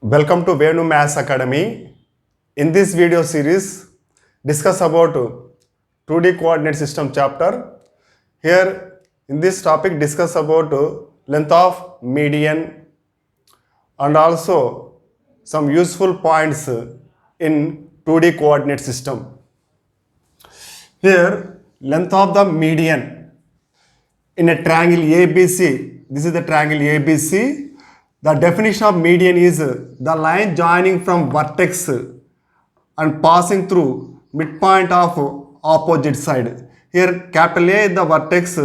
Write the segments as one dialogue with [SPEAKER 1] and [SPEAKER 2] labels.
[SPEAKER 1] Welcome to Venu Maths Academy. In this video series, discuss about 2D coordinate system chapter. Here, in this topic, discuss about length of median and also some useful points in 2D coordinate system. Here, length of the median in a triangle ABC. This is the triangle ABC. The definition of median is the line joining from vertex and passing through midpoint of opposite side. Here capital A is the vertex,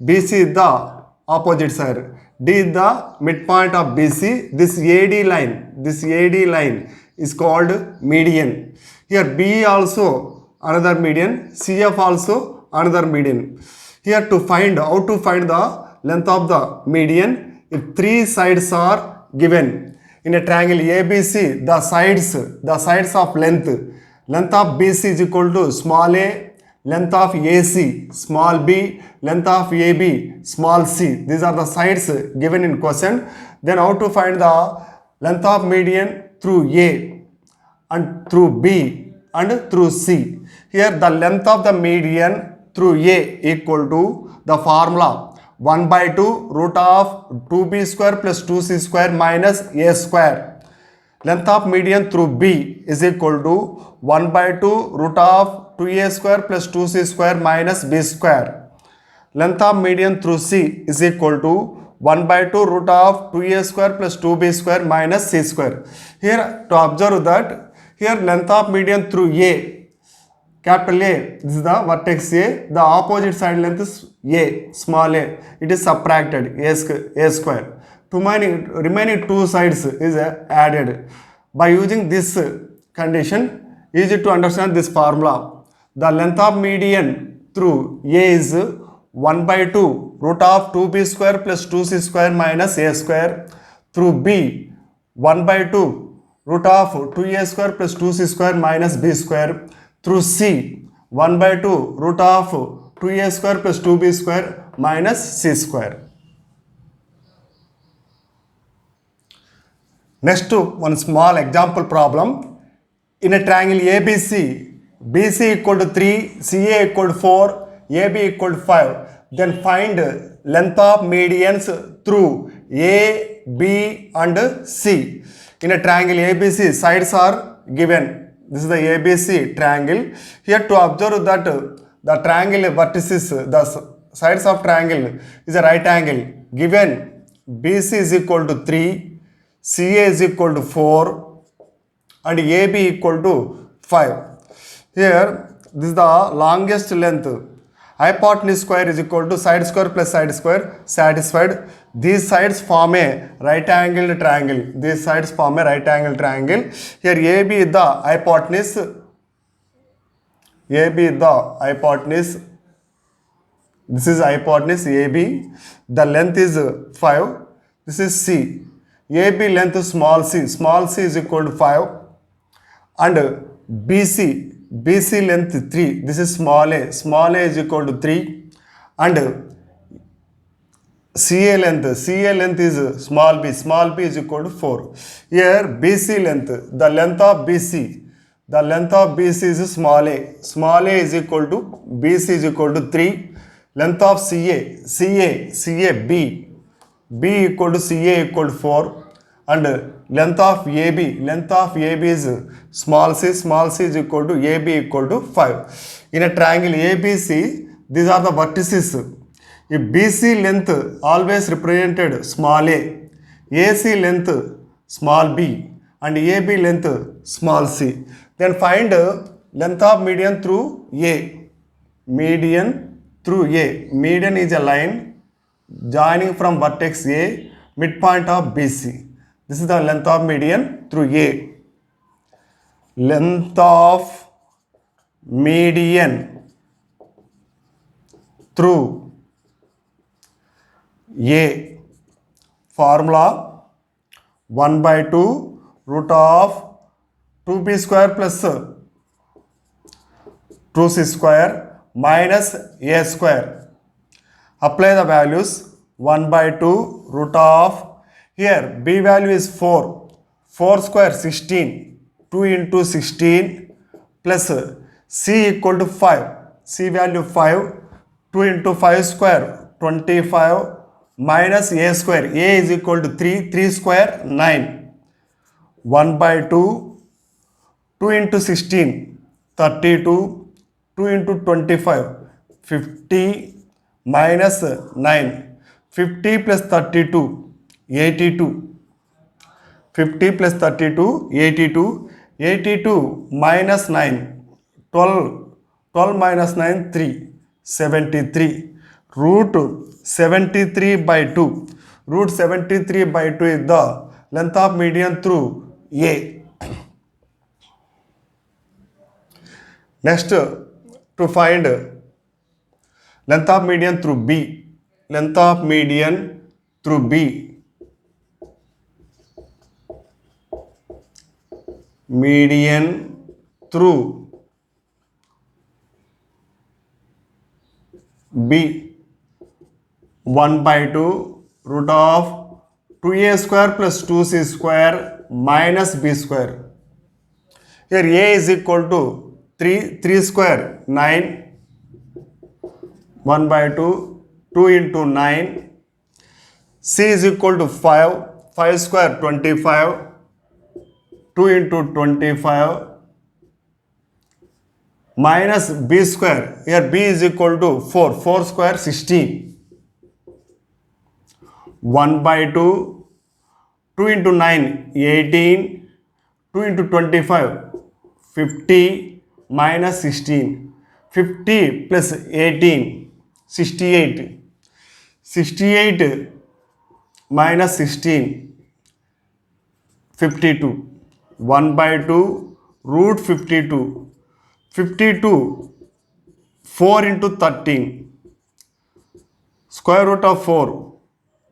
[SPEAKER 1] BC is the opposite side, D is the midpoint of BC. This AD line is called median. Here B also another median, CF also another median. Here to find how to find the length of the median, if three sides are given in a triangle ABC, the sides of length of BC is equal to small a, length of AC small b, length of AB small c. These are the sides given in question. Then how to find the length of median through A and through B and through C. Here the length of the median through A equal to the formula 1 by 2 root of 2b square plus 2c square minus a square. Length of median through B is equal to 1 by 2 root of 2a square plus 2c square minus b square. Length of median through C is equal to 1 by 2 root of 2a square plus 2b square minus c square. Here to observe that here length of median through A, capital A, this is the vertex A, the opposite side length is A, small a, it is subtracted, A square. Remaining two sides is added. By using this condition, easy to understand this formula. The length of median through A is 1 by 2 root of 2b square plus 2c square minus a square. Through B, 1 by 2 root of 2a square plus 2c square minus b square. Through C, 1 by 2 root of 2a square plus 2b square minus c square. Next, one small example problem. In a triangle ABC, BC equal to 3, CA equal to 4, AB equal to 5. Then find length of medians through A, B and C. In a triangle ABC, sides are given. This is the ABC triangle. Here to observe that the triangle vertices, the sides of triangle is a right angle. Given BC is equal to 3, CA is equal to 4 and AB equal to 5. Here this is the longest length. Hypotenuse square is equal to side square plus side square, satisfied. These sides form a right angled triangle. These sides form a right angled triangle. Here AB is the hypotenuse. AB is the hypotenuse. This is hypotenuse AB. The length is 5. This is C. AB length is small c. Small c is equal to 5. And BC. BC length 3. This is small a. Small a is equal to 3. And CA length is small b. Small b is equal to 4. Here BC length. The length of BC. The length of BC is small a. Small a is equal to BC is equal to 3. Length of CA B. B equal to CA equal to 4. And length of AB. Length of AB is small c is equal to AB equal to 5. In a triangle ABC, these are the vertices. If BC length always represented small a, AC length small b and AB length small c. Then find length of median through A. Median through A. Median is a line joining from vertex A, midpoint of BC. This is the length of median through A. Length of median through A. Formula 1 by 2 root of 2b square plus 2c square minus a square. Apply the values 1 by 2 root of, here b value is 4. 4 square 16, 2 into 16 plus c equal to 5, c value 5, 2 into 5 square 25 minus a square, a is equal to 3, 3 square 9, 1 by 2, 2 into 16 32, 2 into 25 50 minus 9, 50 plus 32 82, 50 plus 32 82, 82 minus 9 12, 12 minus 9 3, 73, root 73 by 2, root 73 by 2 is the length of median through A. Next, to find length of median through B, length of median through B, median through B, 1 by 2 root of 2a square plus 2c square minus b square. Here a is equal to 3, 3 square 9, 1 by 2, 2 into 9, c is equal to 5, 5 square 25, 2 into 25 minus b square, here b is equal to 4, 4 square 16, 1 by 2, 2 into 9 18, 2 into 25 50 minus 16, 50 plus 18 68, 68 minus 16 52, 1 by 2 root 52, 52 4 into 13, square root of 4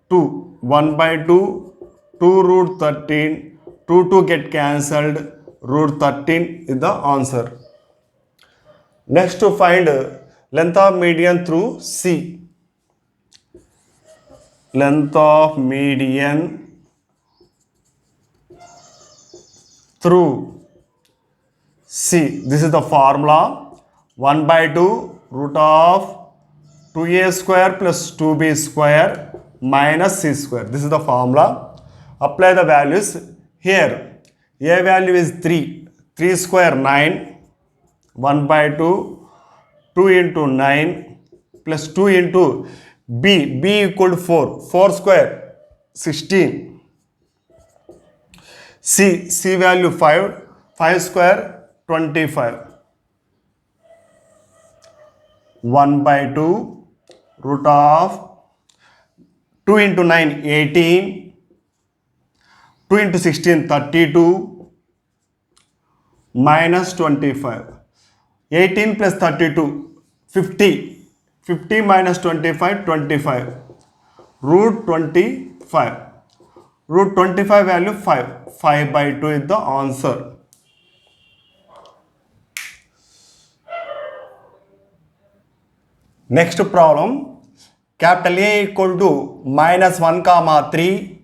[SPEAKER 1] 2, 1 by 2 2 root 13, 2 get cancelled, root 13 is the answer. Next, to find length of median through C, length of median through C. This is the formula, 1 by 2 root of 2a square plus 2b square minus c square. This is the formula. Apply the values. Here a value is 3, 3 square 9, 1 by 2, 2 into 9 plus 2 into b, b equal to 4, 4 square 16, c value 5, 5 square 25, 1 by 2 root of 2 into 9 18, 2 into 16 32 minus 25, 18 plus 32 50, 50 minus 25 25, root 25, root 25 value 5, 5 by 2 is the answer. Next problem, capital A equal to minus 1 comma 3,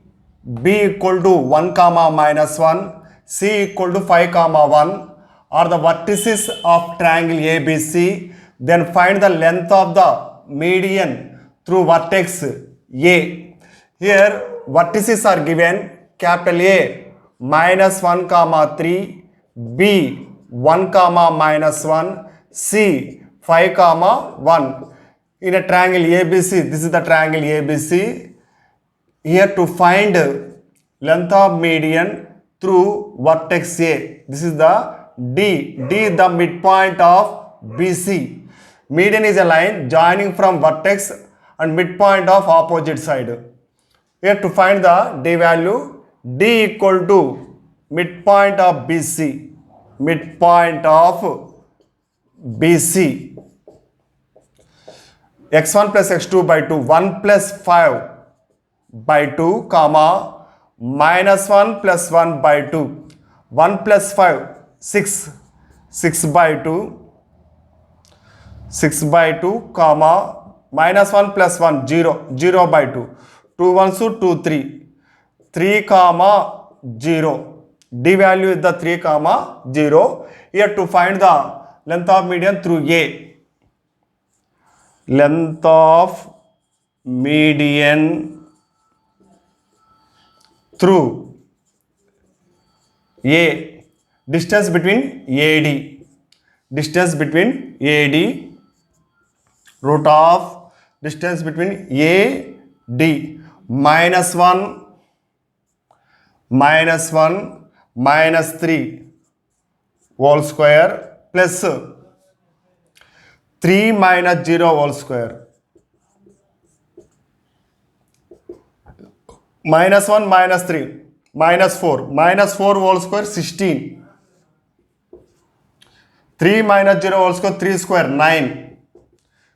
[SPEAKER 1] B equal to 1 comma minus 1, C equal to 5 comma 1 are the vertices of triangle ABC. Then find the length of the median through vertex A. Here vertices are given, capital A minus 1 comma 3, B 1 comma minus 1, C 5 comma 1. In a triangle ABC, this is the triangle ABC. Here to find length of median through vertex A, this is the D. D is the midpoint of BC. Median is a line joining from vertex and midpoint of opposite side. Here to find the D value, D equal to midpoint of BC, midpoint of BC, x1 plus x2 by 2, 1 plus 5 by 2, comma, minus 1 plus 1 by 2, 1 plus 5, 6, 6 by 2, 6 by 2, comma, minus 1 plus 1, 0, 0 by 2, 2 1s 2 3, 3 comma 0, D value is the 3 comma 0. Here to find the length of median through A. Length of median through A. Distance between AD. Distance between AD. Root of distance between AD. Minus 1. Minus 1. Minus 3. Whole square. Plus 3 minus 0 whole square. Minus 1 minus 3 minus 4 minus 4 whole square 16. 3 minus 0 whole square 3 square 9.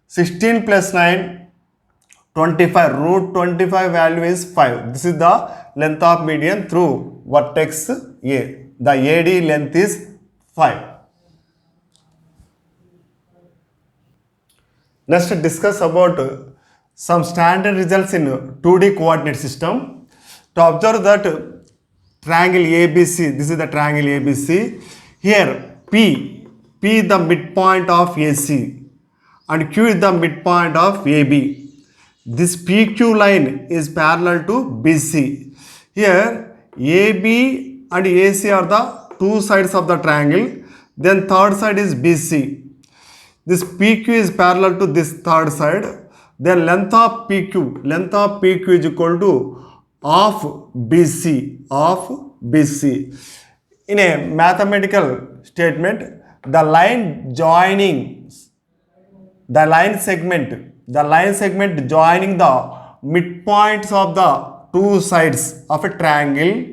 [SPEAKER 1] 16 plus 9 25. Root 25 value is 5. This is the length of median through vertex A. The AD length is 5. Next discuss about some standard results in 2D coordinate system. To observe that triangle ABC, this is the triangle ABC. Here P is the midpoint of AC and Q is the midpoint of AB. This PQ line is parallel to BC. Here AB and AC are the two sides of the triangle. Then third side is BC. This PQ is parallel to this third side. Then length of PQ is equal to of BC. In a mathematical statement, the line segment joining the midpoints of the two sides of a triangle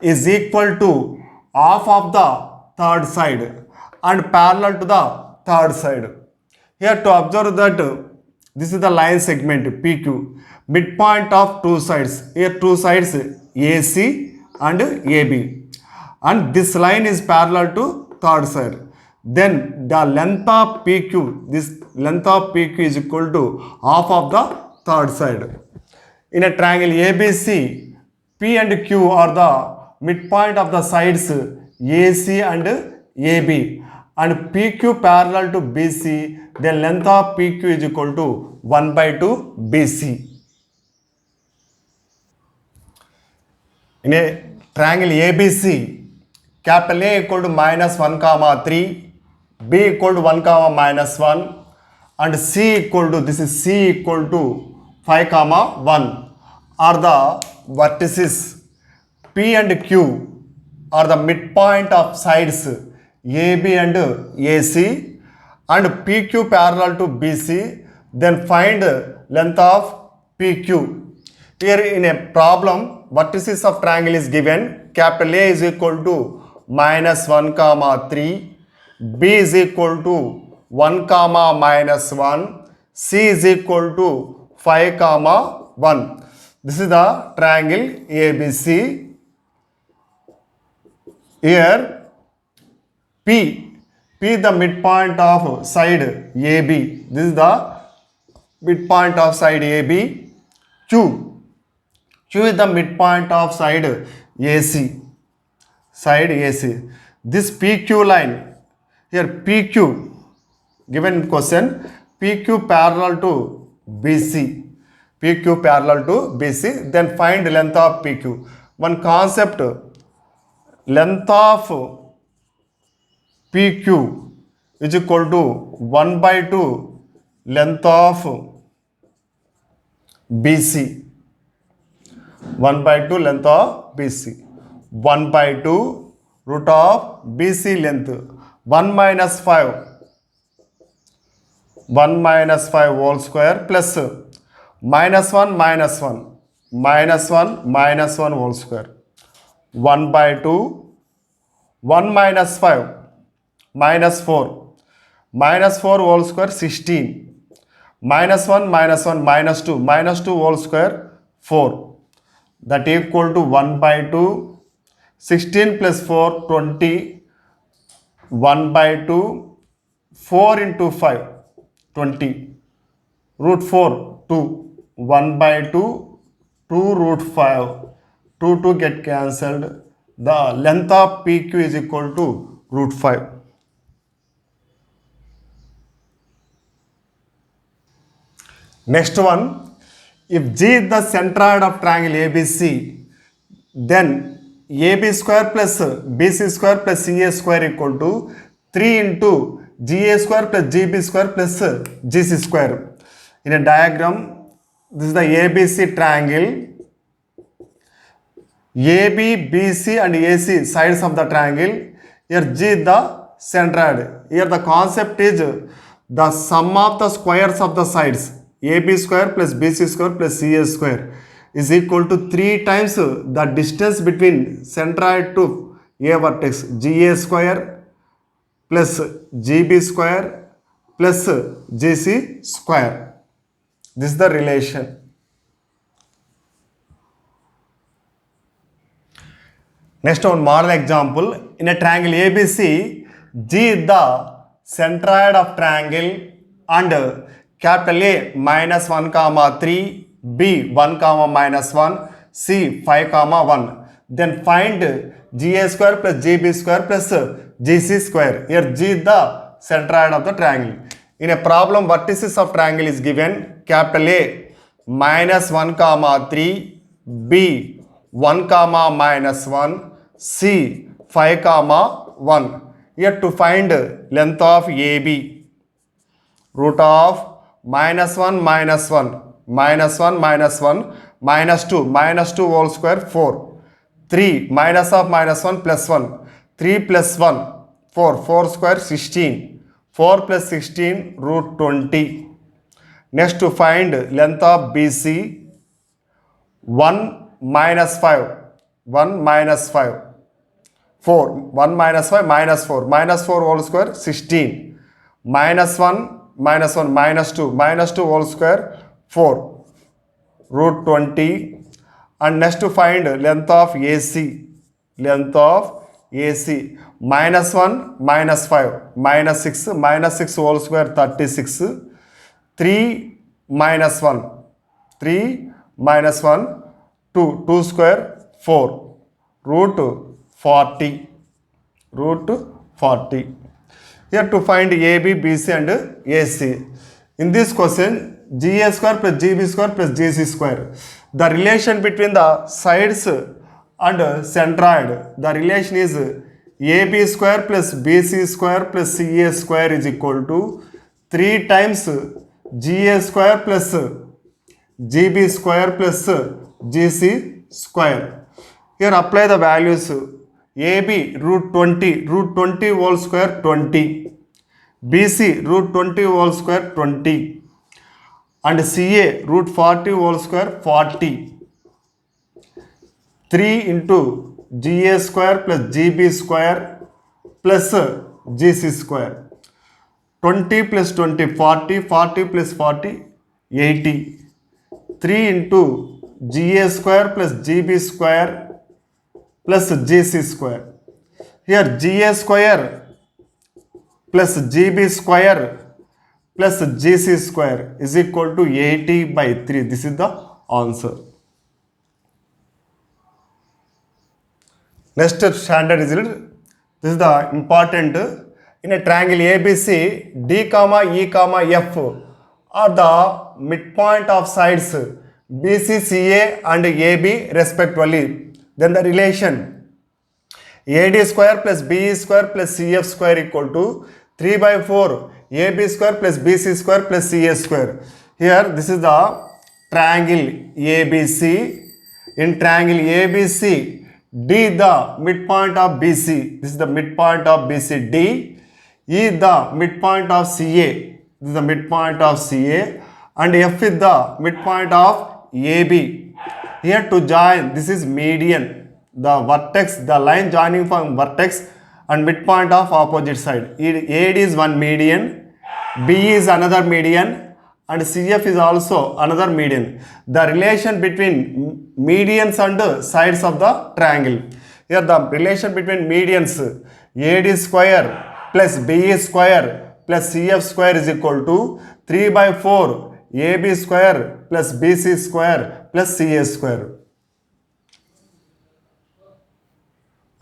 [SPEAKER 1] is equal to half of the third side and parallel to the third side. Here to observe that this is the line segment PQ, midpoint of two sides. Here two sides AC and AB, and this line is parallel to third side. Then the length of PQ, this length of PQ is equal to half of the third side. In a triangle ABC, P and Q are the midpoint of the sides AC and AB, and PQ parallel to BC. Then length of PQ is equal to 1/2 BC. In a triangle ABC, capital A equal to minus 1 comma 3, B equal to 1 comma minus 1, and C equal to 5 comma 1 are the vertices. P and Q are the midpoint of sides AB and AC, and PQ parallel to BC. Then find length of PQ. Here in a problem, vertices of triangle is given. Capital A is equal to minus 1 comma 3, B is equal to 1 comma minus 1, C is equal to 5 comma 1. This is the triangle ABC. Here P is the midpoint of side AB. This is the midpoint of side AB. Q is the midpoint of side AC. This PQ line, here PQ, given question, PQ parallel to BC. Then find length of PQ. One concept, length of PQ is equal to 1/2 length of BC. 1/2 length of BC. 1/2 root of BC length. 1 minus 5 whole square plus minus 1 minus 1 whole square. 1/2. 1 minus 5 minus 4 whole square 16. Minus 1 minus 2 whole square 4. That equal to 1/2. 16 plus 4 20. 1/2. 4 into 5 20. Root 4 2. 1/2 2 root 5. 2 get cancelled. the length of PQ is equal to root 5. Next one, if G is the centroid of triangle ABC, then AB square plus BC square plus CA square equal to 3 into GA square plus GB square plus GC square. In a diagram, this is the ABC triangle. AB, BC and AC sides of the triangle. Here G is the centroid. Here the concept is the sum of the squares of the sides. AB square plus BC square plus CA square is equal to 3 times the distance between centroid to A vertex, GA square plus GB square plus GC square. This is the relation. Next one, model example. In a triangle ABC, G is the centroid of triangle and capital A minus 1 comma 3, B 1 comma minus 1, C 5 comma 1. Then find GA square plus GB square plus GC square. Here G is the centroid of the triangle. In a problem, vertices of triangle is given capital A minus 1 comma 3, B 1 comma minus 1, C 5 comma 1. Here to find length of AB, root of minus 1 minus 1 minus 1 minus 1 minus 2 whole square 4, 3 minus of minus 1 plus 1, 3 plus 1 4 square 16, 4 plus 16 root 20. Next to find length of BC, 1 minus 5 1 minus 5 4, 1 minus 5 minus 4 whole square 16, minus 1 minus 1 minus 2 whole square 4 root 20. And next to find length of AC, minus 1 minus 5 minus 6 whole square 36, 3 minus 1 2 square 4 root 40. Here to find AB, BC and AC. In this question, GA square plus GB square plus GC square. The relation between the sides and centroid, the relation is AB square plus BC square plus CA square is equal to 3 times GA square plus GB square plus GC square. Here apply the values. AB root 20 whole square 20, BC root 20 whole square 20 and CA root 40 whole square 40. 3 into GA square plus GB square plus GC square. 20 plus 20 40, 40 plus 40 80. 3 into GA square plus GB square plus GC square. Here GA square plus GB square plus GC square is equal to 80 by 3. This is the answer. Next standard result. This is the important. In a triangle ABC, D comma E comma F are the midpoint of sides BCCA and AB respectively. Then the relation AD square plus BE square plus CF square equal to 3 by 4 AB square plus BC square plus CA square. Here this is the triangle ABC. In triangle ABC, D the midpoint of BC. This is the midpoint of BC, D. E the midpoint of CA. This is the midpoint of CA. And F is the midpoint of AB. Here to join, this is median. The vertex, the line joining from vertex and midpoint of opposite side. AD is one median, BE is another median and CF is also another median. The relation between medians and sides of the triangle. Here the relation between medians, AD square plus BE square plus CF square is equal to 3 by 4 AB square plus BC square plus CA square.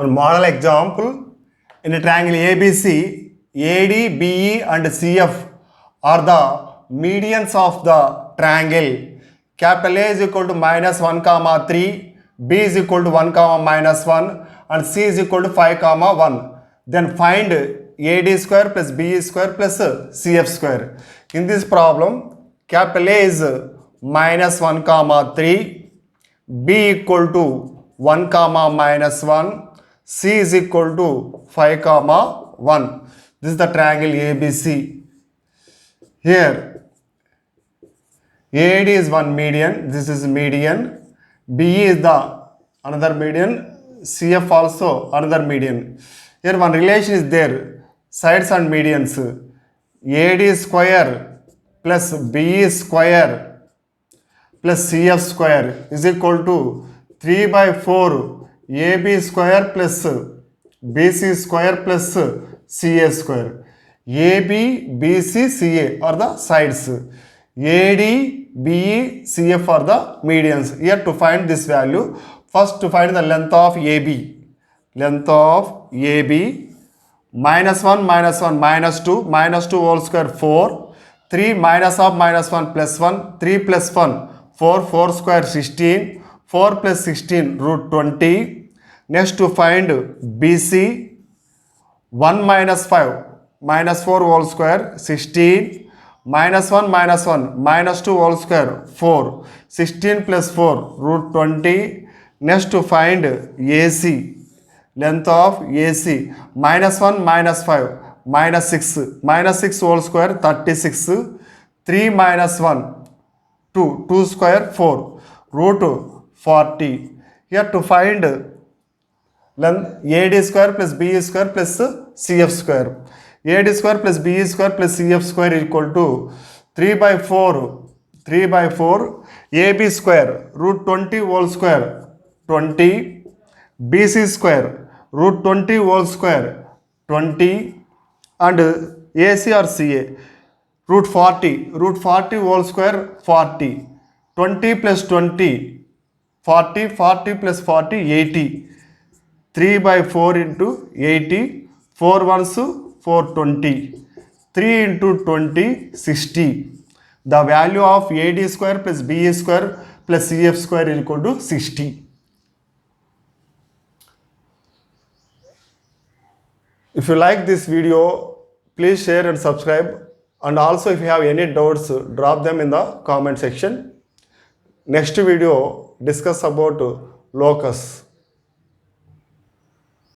[SPEAKER 1] One model example, in a triangle ABC, AD, BE and CF are the medians of the triangle. Capital A is equal to minus 1 comma 3, B is equal to 1 comma minus 1 and C is equal to 5 comma 1. Then find AD square plus BE square plus CF square. In this problem, capital A is minus 1 comma 3, B equal to 1 comma minus 1, C is equal to 5 comma 1. This is the triangle ABC. Here AD is one median, this is median, BE is the another median, CF also another median. Here one relation is there, sides and medians. AD square plus BE square plus CF square is equal to 3 by 4 AB square plus BC square plus CA square. AB, BC, CA are the sides. AD, BE, CF are the medians. Here to find this value, first to find the length of AB. Length of AB, minus 1, minus 2 whole square 4, 3 minus of minus 1 plus 1, 3 plus 1, 4 square 16, 4 plus 16 root 20. Next to find BC, 1 minus 5, minus 4 whole square 16, minus 1, minus 2 whole square 4, 16 plus 4 root 20. Next to find AC, length of AC, minus 1, minus 5, minus 6 whole square 36, 3 minus 1, 2 square 4, root 40. Here to find length AD square plus BE square plus CF square. AD square plus BE square plus CF square equal to 3 by 4 AB square root 20 whole square 20, BC square root 20 whole square 20 and AC or CA root 40 whole square 40, 20 plus 20 40 plus 40 80, 3 by 4 into 80, 4 ones 420, 3 into 20 60. The value of AD square plus BE square plus CF square is equal to 60. If you like this video, please share and subscribe, and also if you have any doubts, drop them in the comment section. Next video discuss about locus.